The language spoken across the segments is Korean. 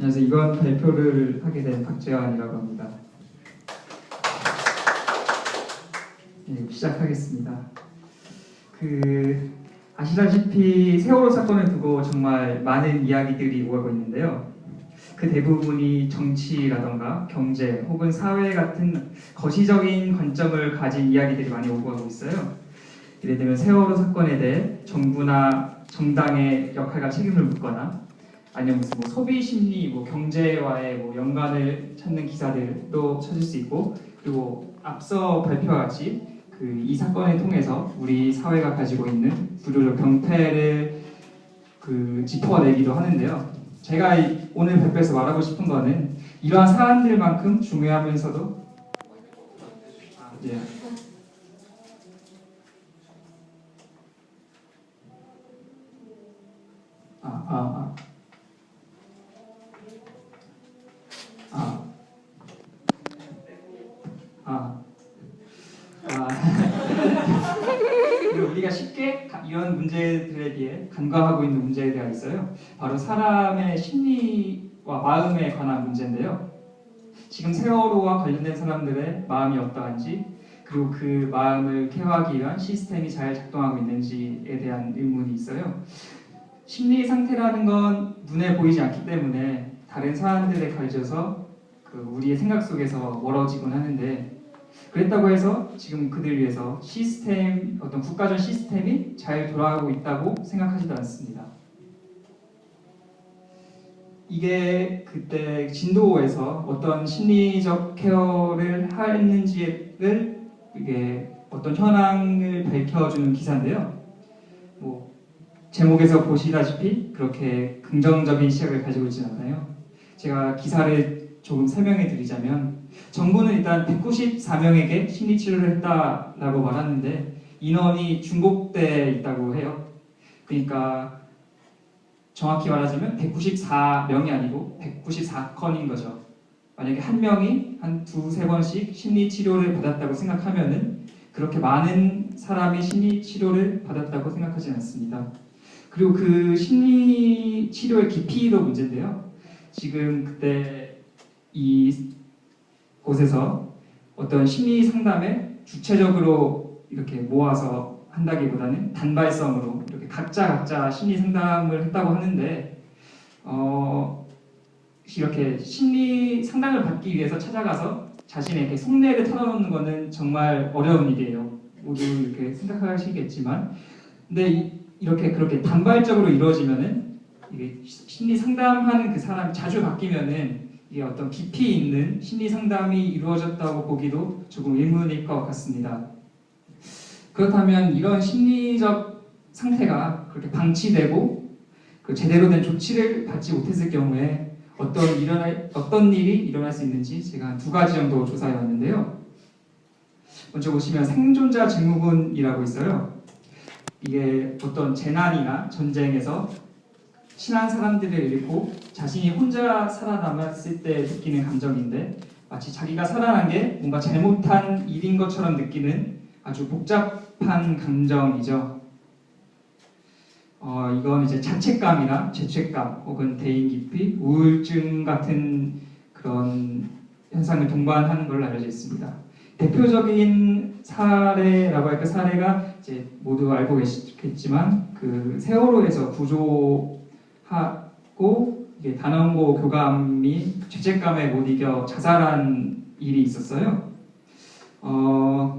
안녕하세요. 이번 발표를 하게 된 박재환이라고 합니다. 네, 시작하겠습니다. 아시다시피 세월호 사건을 두고 정말 많은 이야기들이 오가고 있는데요. 그 대부분이 정치라던가 경제 혹은 사회 같은 거시적인 관점을 가진 이야기들이 많이 오고 가고 있어요. 예를 들면 세월호 사건에 대해 정부나 정당의 역할과 책임을 묻거나 아니면 무슨 소비 심리, 경제와의 연관을 찾는 기사들도 찾을 수 있고, 그리고 앞서 발표와 같이 이 사건을 통해서 우리 사회가 가지고 있는 구조적 병폐를 짚어내기도 하는데요. 제가 오늘 발표에서 말하고 싶은 거는 이러한 사안들만큼 중요하면서도 그리고 우리가 쉽게 이런 문제들에 비해 간과하고 있는 문제가 있어요. 바로 사람의 심리와 마음에 관한 문제인데요. 지금 세월호와 관련된 사람들의 마음이 어떠한지, 그리고 그 마음을 케어하기 위한 시스템이 잘 작동하고 있는지에 대한 의문이 있어요. 심리 상태라는 건 눈에 보이지 않기 때문에 다른 사람들에 가려져서 우리의 생각 속에서 멀어지곤 하는데, 그랬다고 해서 지금 그들 위해서 어떤 국가적 시스템이 잘 돌아가고 있다고 생각하지도 않습니다. 이게 그때 진도에서 어떤 심리적 케어를 했는지를 이게 어떤 현황을 밝혀주는 기사인데요. 제목에서 보시다시피 그렇게 긍정적인 시각을 가지고 있지 않나요? 제가 기사를 조금 설명해 드리자면, 정부는 일단 194명에게 심리치료를 했다라고 말하는데 인원이 중복돼 있다고 해요. 그러니까 정확히 말하자면 194명이 아니고 194건인 거죠. 만약에 한 명이 한 두세 번씩 심리치료를 받았다고 생각하면은 그렇게 많은 사람이 심리치료를 받았다고 생각하지 않습니다. 그리고 그 심리치료의 깊이도 문제인데요. 지금 그때 이 곳에서 어떤 심리 상담에 주체적으로 이렇게 모아서 한다기보다는 단발성으로 이렇게 각자 심리 상담을 했다고 하는데, 이렇게 심리 상담을 받기 위해서 찾아가서 자신의 속내를 털어놓는 것은 정말 어려운 일이에요. 모두 이렇게 생각하시겠지만, 근데 그렇게 단발적으로 이루어지면은 이게 심리 상담하는 그 사람이 자주 바뀌면은 이게 어떤 깊이 있는 심리 상담이 이루어졌다고 보기도 조금 의문일 것 같습니다. 그렇다면 이런 심리적 상태가 그렇게 방치되고 제대로 된 조치를 받지 못했을 경우에 어떤 일이 일어날 수 있는지 제가 두 가지 정도 조사해 왔는데요. 먼저 보시면 생존자 증후군이라고 있어요. 이게 어떤 재난이나 전쟁에서 친한 사람들을 잃고 자신이 혼자 살아남았을 때 느끼는 감정인데, 마치 자기가 살아난 게 뭔가 잘못한 일인 것처럼 느끼는 아주 복잡한 감정이죠. 이건 이제 자책감이나 죄책감 혹은 대인 기피, 우울증 같은 그런 현상을 동반하는 걸로 알려져 있습니다. 대표적인 사례라고 할까, 사례가 이제 모두 알고 계시겠지만 세월호에서 구조하고 이게 단원고 교감이 죄책감에 못 이겨 자살한 일이 있었어요.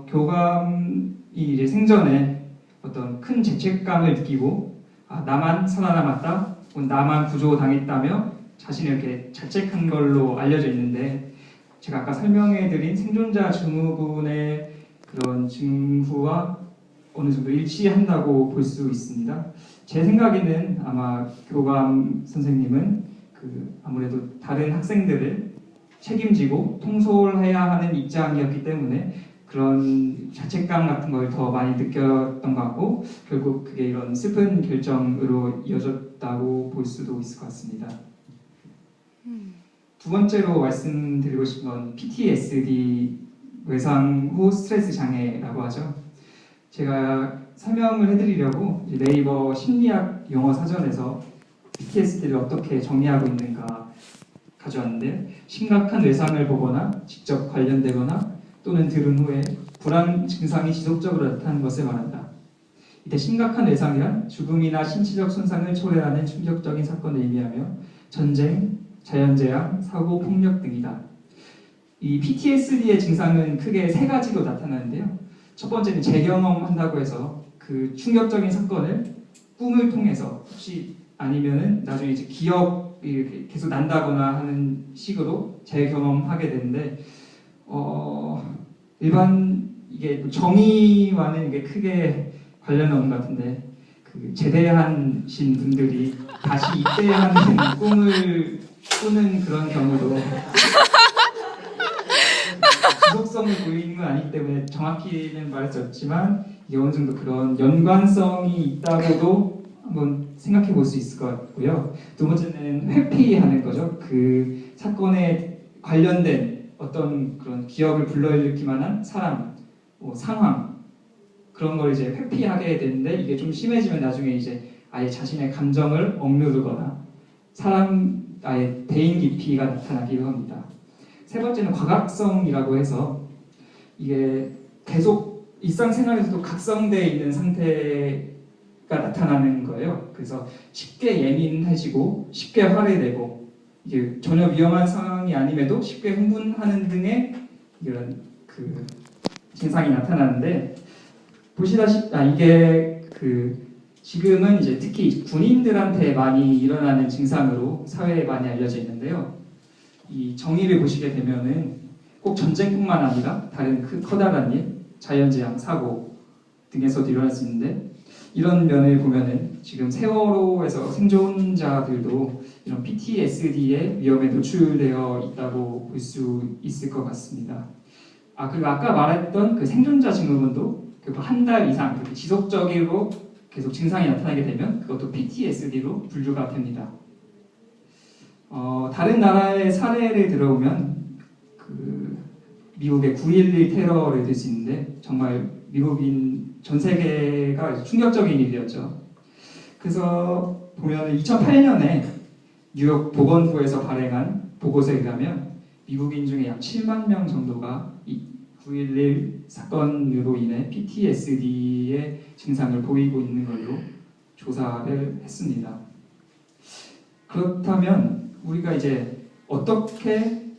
교감이 이제 생전에 어떤 큰 죄책감을 느끼고 나만 살아남았다, 혹은 나만 구조당했다며 자신을 이렇게 자책한 걸로 알려져 있는데, 제가 아까 설명해드린 생존자 증후군의 그런 증후와 어느 정도 일치한다고 볼 수 있습니다. 제 생각에는 아마 교감 선생님은 아무래도 다른 학생들을 책임지고 통솔해야 하는 입장이었기 때문에 그런 자책감 같은 걸 더 많이 느꼈던 것 같고, 결국 그게 이런 슬픈 결정으로 이어졌다고 볼 수도 있을 것 같습니다. 두 번째로 말씀드리고 싶은 건 PTSD, 외상 후 스트레스 장애라고 하죠. 제가 설명을 해드리려고 네이버 심리학 용어 사전에서 PTSD를 어떻게 정리하고 있는가 가져왔는데 심각한 외상을 보거나 직접 관련되거나 또는 들은 후에 불안 증상이 지속적으로 나타나는 것을 말한다. 이때 심각한 외상이란 죽음이나 신체적 손상을 초래하는 충격적인 사건을 의미하며 전쟁, 자연재앙, 사고, 폭력 등이다. 이 PTSD의 증상은 크게 세 가지로 나타나는데요. 첫 번째는 재경험한다고 해서 그 충격적인 사건을 꿈을 통해서 혹시 아니면은 나중에 이제 기억이 계속 난다거나 하는 식으로 재경험하게 되는데 일반 이게 정의와는 이게 크게 관련은 없는 것 같은데 그 제대하신 분들이 다시 입대하는 꿈을 꾸는 그런 경우도 지속성을 보이는 건 아니기 때문에 정확히는 말할 수 없지만 이게 어느 정도 그런 연관성이 있다고도 한번 생각해 볼 수 있을 것 같고요. 두 번째는 회피하는 거죠. 그 사건에 관련된 어떤 그런 기억을 불러일으킬 만한 사람, 상황 그런 걸 이제 회피하게 되는데 이게 좀 심해지면 나중에 이제 아예 자신의 감정을 억누르거나 사람 아예 대인 기피가 나타나기도 합니다. 세 번째는 과각성이라고 해서 이게 계속 일상생활에서도 각성되어 있는 상태가 나타나는 거예요. 그래서 쉽게 예민해지고 쉽게 화를 내고 이게 전혀 위험한 상황이 아님에도 쉽게 흥분하는 등의 이런 그 증상이 나타나는데 보시다시피 이게 지금은 이제 특히 군인들한테 많이 일어나는 증상으로 사회에 많이 알려져 있는데요. 이 정의를 보시게 되면은 꼭 전쟁뿐만 아니라 다른 커다란 일, 자연재앙, 사고 등에서도 일어날 수 있는데 이런 면을 보면은 지금 세월호에서 생존자들도 이런 PTSD의 위험에 노출되어 있다고 볼 수 있을 것 같습니다. 그리고 아까 말했던 그 생존자 증후군도 한 달 이상 그렇게 지속적으로 계속 증상이 나타나게 되면 그것도 PTSD로 분류가 됩니다. 다른 나라의 사례를 들어보면 미국의 9.11 테러를 들 수 있는데 정말 미국인 전 세계가 충격적인 일이었죠. 그래서 보면 2008년에 뉴욕 보건부에서 발행한 보고서에 의하면 미국인 중에 약 7만 명 정도가 이 9.11 사건으로 인해 PTSD의 증상을 보이고 있는 걸로 조사를 했습니다. 그렇다면 우리가 이제 어떻게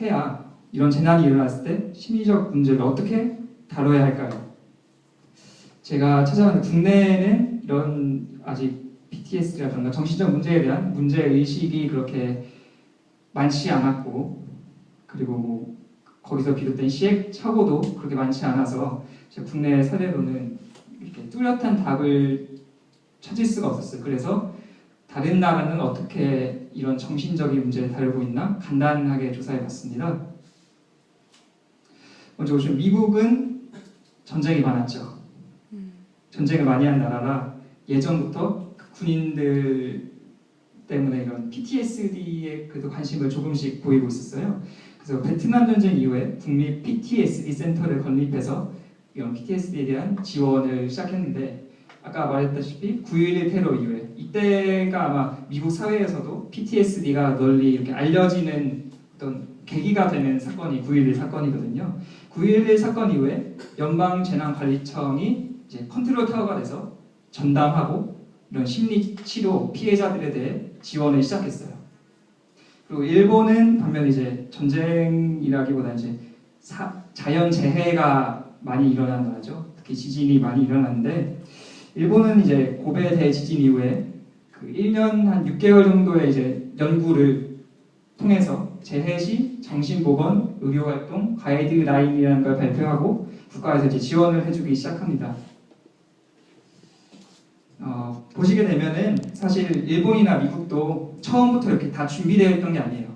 해야 이런 재난이 일어났을 때 심리적 문제를 어떻게 다뤄야 할까요? 제가 찾아봤는데 국내에는 이런 아직 PTSD라든가 정신적 문제에 대한 문제의식이 그렇게 많지 않았고 그리고 거기서 비롯된 시행착오도 그렇게 많지 않아서 제가 국내 사례로는 이렇게 뚜렷한 답을 찾을 수가 없었어요. 그래서 다른 나라는 어떻게 이런 정신적인 문제를 다루고 있나 간단하게 조사해봤습니다. 먼저 보시면 미국은 전쟁이 많았죠. 전쟁을 많이 한 나라라 예전부터 군인들 때문에 이런 PTSD에 그래도 관심을 조금씩 보이고 있었어요. 그래서 베트남 전쟁 이후에 국립 PTSD 센터를 건립해서 이런 PTSD에 대한 지원을 시작했는데 아까 말했다시피 9.11 테러 이후에 이때가 아마 미국 사회에서도 PTSD가 널리 이렇게 알려지는 어떤 계기가 되는 사건이 9.11 사건이거든요. 9.11 사건 이후에 연방재난관리청이 이제 컨트롤 타워가 돼서 전담하고 이런 심리치료 피해자들에 대해 지원을 시작했어요. 그리고 일본은 반면 이제 전쟁이라기보다 이제 자연재해가 많이 일어난 나라죠. 특히 지진이 많이 일어났는데 일본은 이제 고베 대지진 이후에 그 1년 한 6개월 정도의 이제 연구를 통해서 재해 시 정신보건, 의료활동, 가이드라인이라는 걸 발표하고 국가에서 이제 지원을 해주기 시작합니다. 보시게 되면은 사실 일본이나 미국도 처음부터 이렇게 다 준비되어 있던 게 아니에요.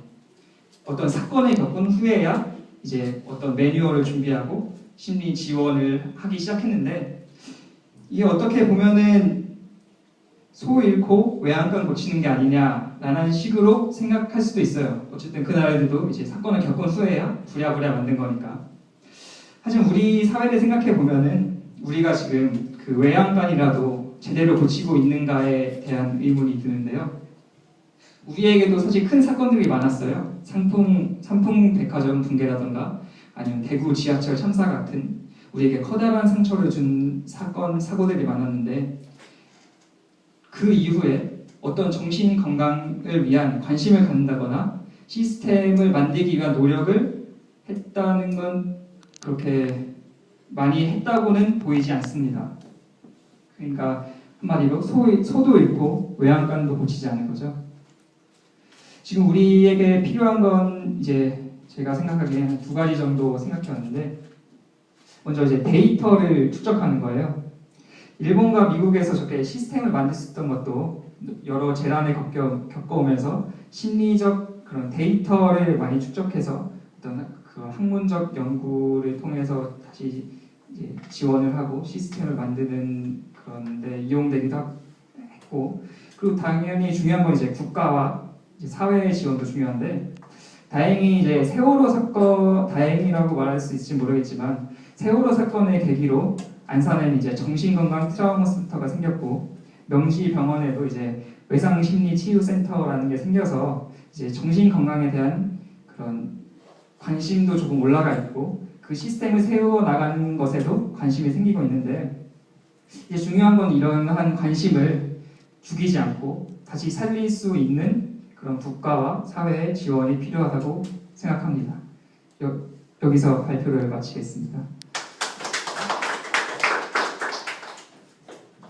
어떤 사건을 겪은 후에야 이제 어떤 매뉴얼을 준비하고 심리 지원을 하기 시작했는데 이게 어떻게 보면은 소 잃고 외양간 고치는 게 아니냐라는 식으로 생각할 수도 있어요. 어쨌든 그 나라들도 이제 사건을 겪은 후에야 부랴부랴 만든 거니까. 하지만 우리 사회를 생각해 보면은 우리가 지금 그 외양간이라도 제대로 고치고 있는가에 대한 의문이 드는데요. 우리에게도 사실 큰 사건들이 많았어요. 삼풍 백화점 붕괴라던가 아니면 대구 지하철 참사 같은 우리에게 커다란 상처를 준 사고들이 많았는데 그 이후에 어떤 정신 건강을 위한 관심을 갖는다거나 시스템을 만들기 위한 노력을 했다는 건 그렇게 많이 했다고는 보이지 않습니다. 그러니까 한마디로 소도 잃고 외양간도 고치지 않은 거죠. 지금 우리에게 필요한 건 이제 제가 생각하기에는 한 두 가지 정도 생각해왔는데 먼저 이제 데이터를 축적하는 거예요. 일본과 미국에서 저렇게 시스템을 만들 수 있던 것도 여러 재난을 겪어오면서 심리적 그런 데이터를 많이 축적해서 어떤 그 학문적 연구를 통해서 다시 이제 지원을 하고 시스템을 만드는 그런데 이용되기도 했고, 그리고 당연히 중요한 건 이제 국가와 이제 사회의 지원도 중요한데, 다행히 이제 세월호 사건, 다행이라고 말할 수 있을지 모르겠지만 세월호 사건의 계기로 안산에는 이제 정신건강 트라우마 센터가 생겼고, 명지병원에도 이제 외상심리치유센터라는 게 생겨서 이제 정신건강에 대한 그런 관심도 조금 올라가 있고, 그 시스템을 세워 나가는 것에도 관심이 생기고 있는데, 이제 중요한 건 이러한 관심을 죽이지 않고 다시 살릴 수 있는 그런 국가와 사회의 지원이 필요하다고 생각합니다. 여기서 발표를 마치겠습니다.